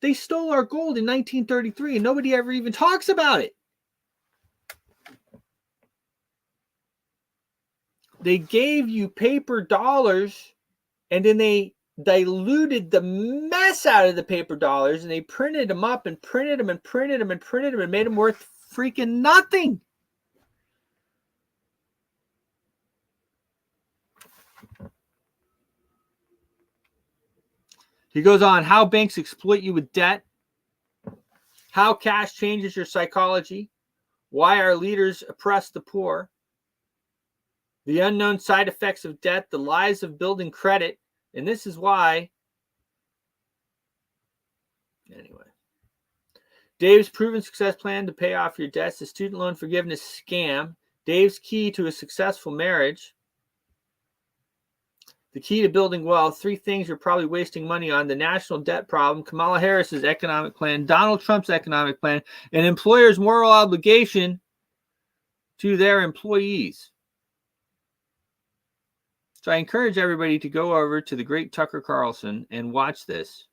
They stole our gold in 1933, and nobody ever even talks about it. They gave you paper dollars, and then they diluted the mess out of the paper dollars, and they printed them up and printed them and printed them and printed them and made them worth freaking nothing. He goes on, how banks exploit you with debt, how cash changes your psychology, why our leaders oppress the poor, the unknown side effects of debt, the lies of building credit, and this is why Anyway. Dave's proven success plan to pay off your debts, the student loan forgiveness scam. Dave's key to a successful marriage. The key to building wealth. 3 things you're probably wasting money on. The national debt problem. Kamala Harris's economic plan. Donald Trump's economic plan. An employer's moral obligation to their employees. So I encourage everybody to go over to the great Tucker Carlson and watch this.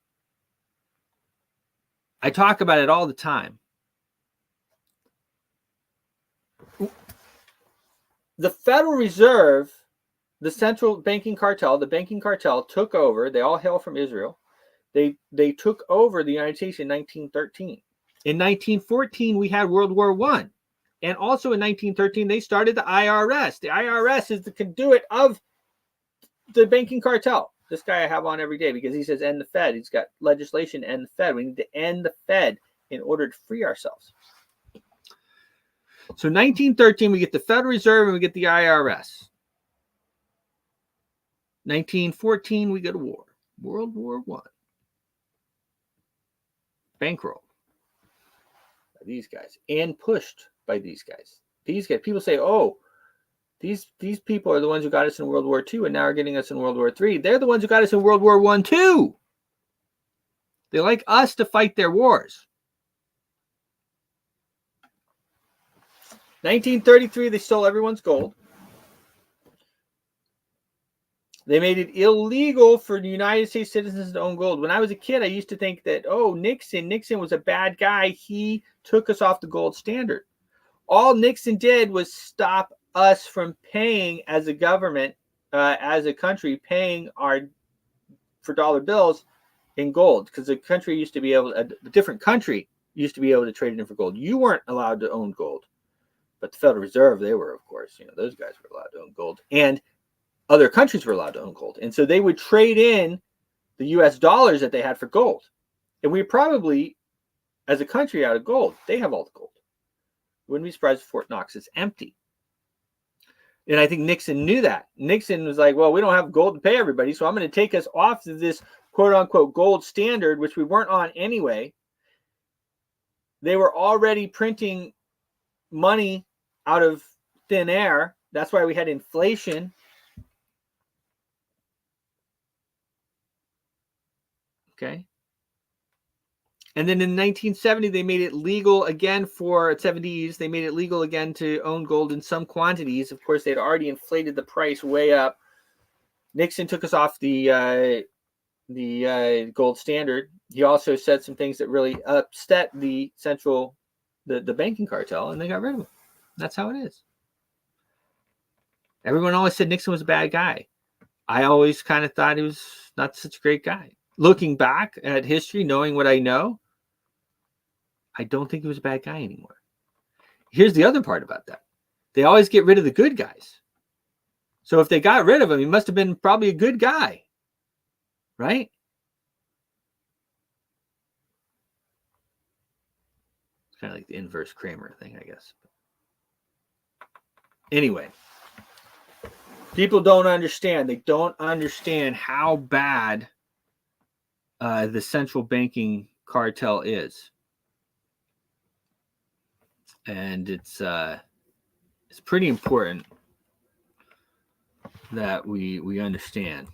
I talk about it all the time. The Federal Reserve, the central banking cartel, the banking cartel took over. They all hail from Israel. They took over the United States in 1913. In 1914, we had World War I. And also in 1913, they started the IRS. The IRS is the conduit of the banking cartel. This guy I have on every day because he says end the Fed. He's got legislation end the Fed. We need to end the Fed in order to free ourselves. So 1913, we get the Federal Reserve and we get the IRS. 1914, we go to war. World War I. Bankrolled by these guys and pushed by these guys. These guys, people say, oh, these people are the ones who got us in World War II and now are getting us in World War III. They're the ones who got us in World War I too. They like us to fight their wars. 1933, they stole everyone's gold. They made it illegal for the United States citizens to own gold. When I was a kid, I used to think that, oh, Nixon was a bad guy. He took us off the gold standard. All Nixon did was stop us from paying as a government, as a country, paying for dollar bills in gold, because a country used to be able, a different country used to be able to trade it in for gold. You weren't allowed to own gold, but the Federal Reserve, they were, of course, those guys were allowed to own gold, and other countries were allowed to own gold, and so they would trade in the U.S. dollars that they had for gold, and we probably, as a country, out of gold. They have all the gold. Wouldn't be surprised if Fort Knox is empty. And I think Nixon knew that. Nixon was like, well, we don't have gold to pay everybody, so I'm going to take us off of this quote-unquote gold standard, which we weren't on anyway. They were already printing money out of thin air. That's why we had inflation. Okay. And then in 1970, they made it legal again for 70s. They made it legal again to own gold in some quantities. Of course, they'd already inflated the price way up. Nixon took us off the gold standard. He also said some things that really upset the banking cartel, and they got rid of him. That's how it is. Everyone always said Nixon was a bad guy. I always kind of thought he was not such a great guy. Looking back at history, knowing what I know, I don't think he was a bad guy anymore. Here's the other part about that. They always get rid of the good guys. So if they got rid of him, he must have been probably a good guy, right? It's kind of like the inverse Kramer thing, I guess. Anyway, people don't understand. They don't understand how bad the central banking cartel is, and it's pretty important that we understand.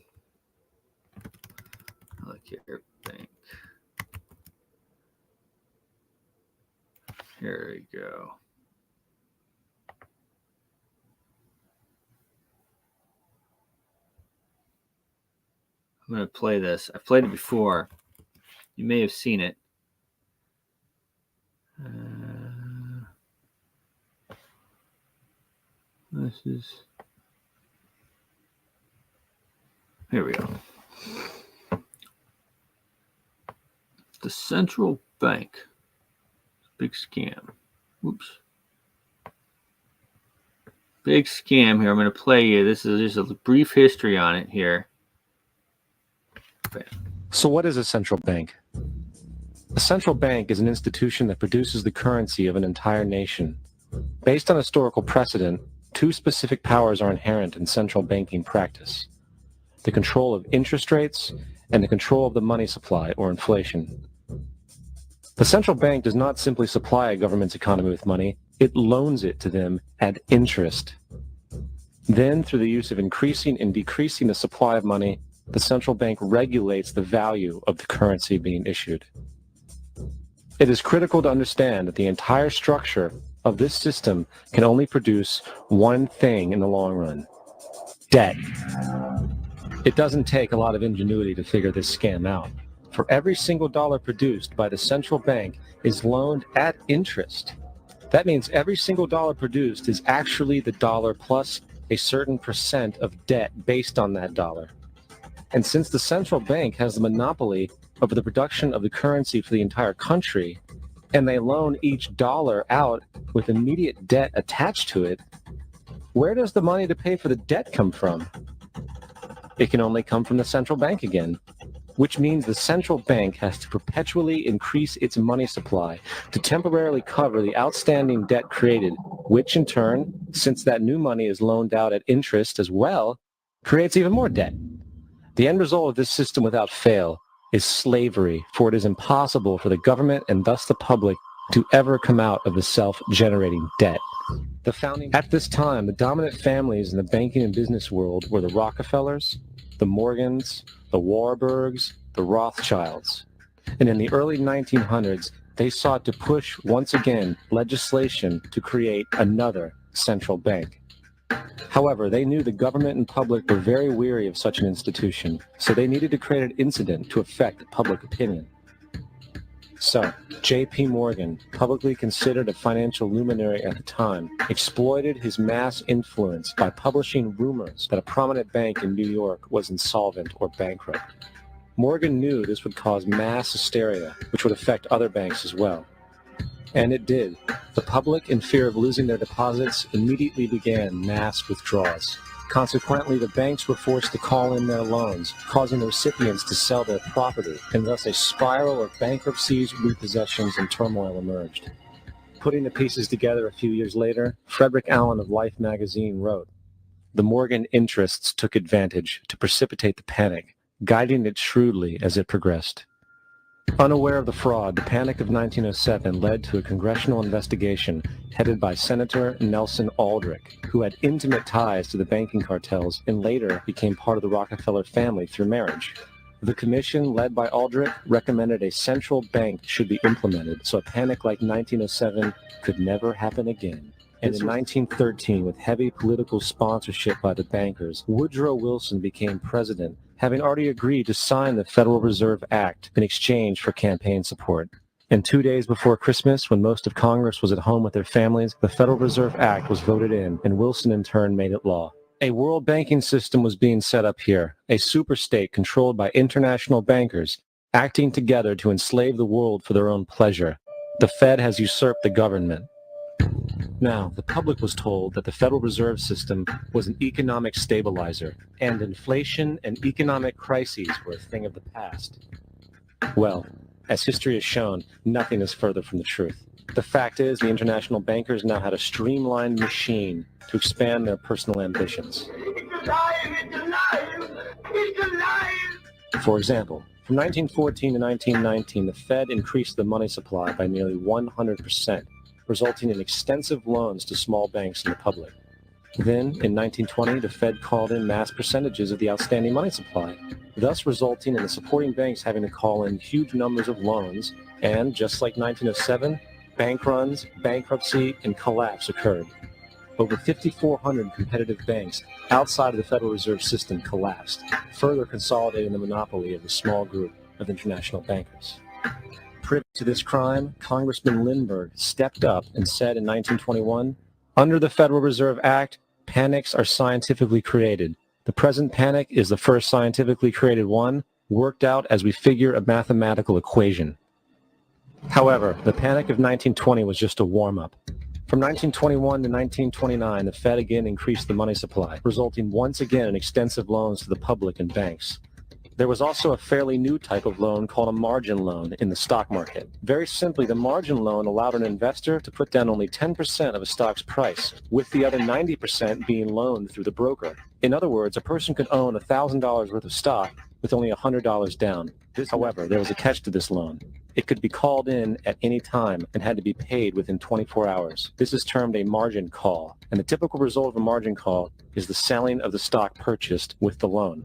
Look here, bank. Here we go. I'm going to play this. I've played it before. You may have seen it. This is... Here we go. The central bank. Big scam. Oops. Big scam here. I'm going to play you. This is just a brief history on it here. So what is a central bank? A central bank is an institution that produces the currency of an entire nation. Based on historical precedent, 2 specific powers are inherent in central banking practice: the control of interest rates and the control of the money supply or inflation. The central bank does not simply supply a government's economy with money, it loans it to them at interest. Then, through the use of increasing and decreasing the supply of money, the central bank regulates the value of the currency being issued. It is critical to understand that the entire structure of this system can only produce one thing in the long run: debt. It doesn't take a lot of ingenuity to figure this scam out. For every single dollar produced by the central bank is loaned at interest. That means every single dollar produced is actually the dollar plus a certain percent of debt based on that dollar. And since the central bank has the monopoly over the production of the currency for the entire country, and they loan each dollar out with immediate debt attached to it, where does the money to pay for the debt come from? It can only come from the central bank again, which means the central bank has to perpetually increase its money supply to temporarily cover the outstanding debt created, which in turn, since that new money is loaned out at interest as well, creates even more debt. The end result of this system without fail is slavery, for it is impossible for the government and thus the public to ever come out of the self-generating debt. At this time, the dominant families in the banking and business world were the Rockefellers, the Morgans, the Warburgs, the Rothschilds. And in the early 1900s, they sought to push, once again, legislation to create another central bank. However, they knew the government and public were very weary of such an institution, so they needed to create an incident to affect public opinion. So, J.P. Morgan, publicly considered a financial luminary at the time, exploited his mass influence by publishing rumors that a prominent bank in New York was insolvent or bankrupt. Morgan knew this would cause mass hysteria, which would affect other banks as well. And it did. The public, in fear of losing their deposits, immediately began mass withdrawals. Consequently, the banks were forced to call in their loans, causing the recipients to sell their property, and thus a spiral of bankruptcies, repossessions, and turmoil emerged. Putting the pieces together a few years later, Frederick Allen of Life magazine wrote, "The Morgan interests took advantage to precipitate the panic, guiding it shrewdly as it progressed." Unaware of the fraud, the Panic of 1907 led to a congressional investigation headed by Senator Nelson Aldrich, who had intimate ties to the banking cartels and later became part of the Rockefeller family through marriage. The commission, led by Aldrich, recommended a central bank should be implemented so a panic like 1907 could never happen again. And in 1913, with heavy political sponsorship by the bankers, Woodrow Wilson became president, having already agreed to sign the Federal Reserve Act in exchange for campaign support. And 2 days before Christmas, when most of Congress was at home with their families, the Federal Reserve Act was voted in, and Wilson in turn made it law. A world banking system was being set up here, a superstate controlled by international bankers, acting together to enslave the world for their own pleasure. The Fed has usurped the government. Now, the public was told that the Federal Reserve System was an economic stabilizer, and inflation and economic crises were a thing of the past. Well, as history has shown, nothing is further from the truth. The fact is, the international bankers now had a streamlined machine to expand their personal ambitions. It's alive! It's alive! It's alive! For example, from 1914 to 1919, the Fed increased the money supply by nearly 100%. Resulting in extensive loans to small banks and the public. Then, in 1920, the Fed called in mass percentages of the outstanding money supply, thus resulting in the supporting banks having to call in huge numbers of loans, and just like 1907, bank runs, bankruptcy, and collapse occurred. Over 5,400 competitive banks outside of the Federal Reserve System collapsed, further consolidating the monopoly of a small group of international bankers. Privy to this crime, Congressman Lindbergh stepped up and said in 1921, "Under the Federal Reserve Act, panics are scientifically created. The present panic is the first scientifically created one, worked out as we figure a mathematical equation." However, the panic of 1920 was just a warm-up. From 1921 to 1929, the Fed again increased the money supply, resulting once again in extensive loans to the public and banks. There was also a fairly new type of loan called a margin loan in the stock market. Very simply, the margin loan allowed an investor to put down only 10% of a stock's price, with the other 90% being loaned through the broker. In other words, a person could own $1,000 worth of stock with only $100 down. However, there was a catch to this loan. It could be called in at any time and had to be paid within 24 hours. This is termed a margin call, and the typical result of a margin call is the selling of the stock purchased with the loan.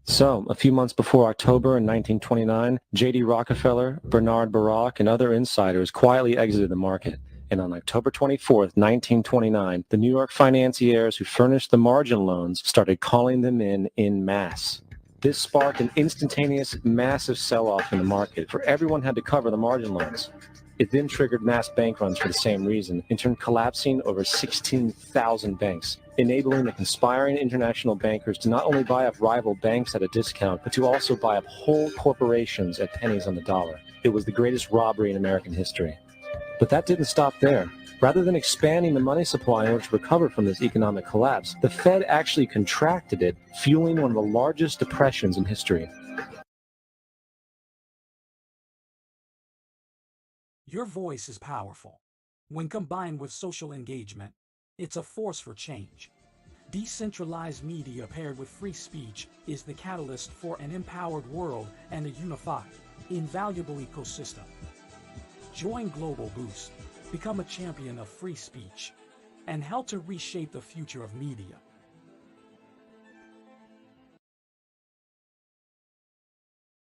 So, a few months before October in 1929, J.D. Rockefeller, Bernard Baruch, and other insiders quietly exited the market. And on October 24th, 1929, the New York financiers who furnished the margin loans started calling them in masse. This sparked an instantaneous, massive sell-off in the market, for everyone had to cover the margin loans. It then triggered mass bank runs for the same reason, in turn collapsing over 16,000 banks, enabling the conspiring international bankers to not only buy up rival banks at a discount, but to also buy up whole corporations at pennies on the dollar. It was the greatest robbery in American history. But that didn't stop there. Rather than expanding the money supply in order to recover from this economic collapse, the Fed actually contracted it, fueling one of the largest depressions in history. Your voice is powerful. When combined with social engagement, it's a force for change. Decentralized media paired with free speech is the catalyst for an empowered world and a unified, invaluable ecosystem. Join Global Boost, become a champion of free speech, and help to reshape the future of media.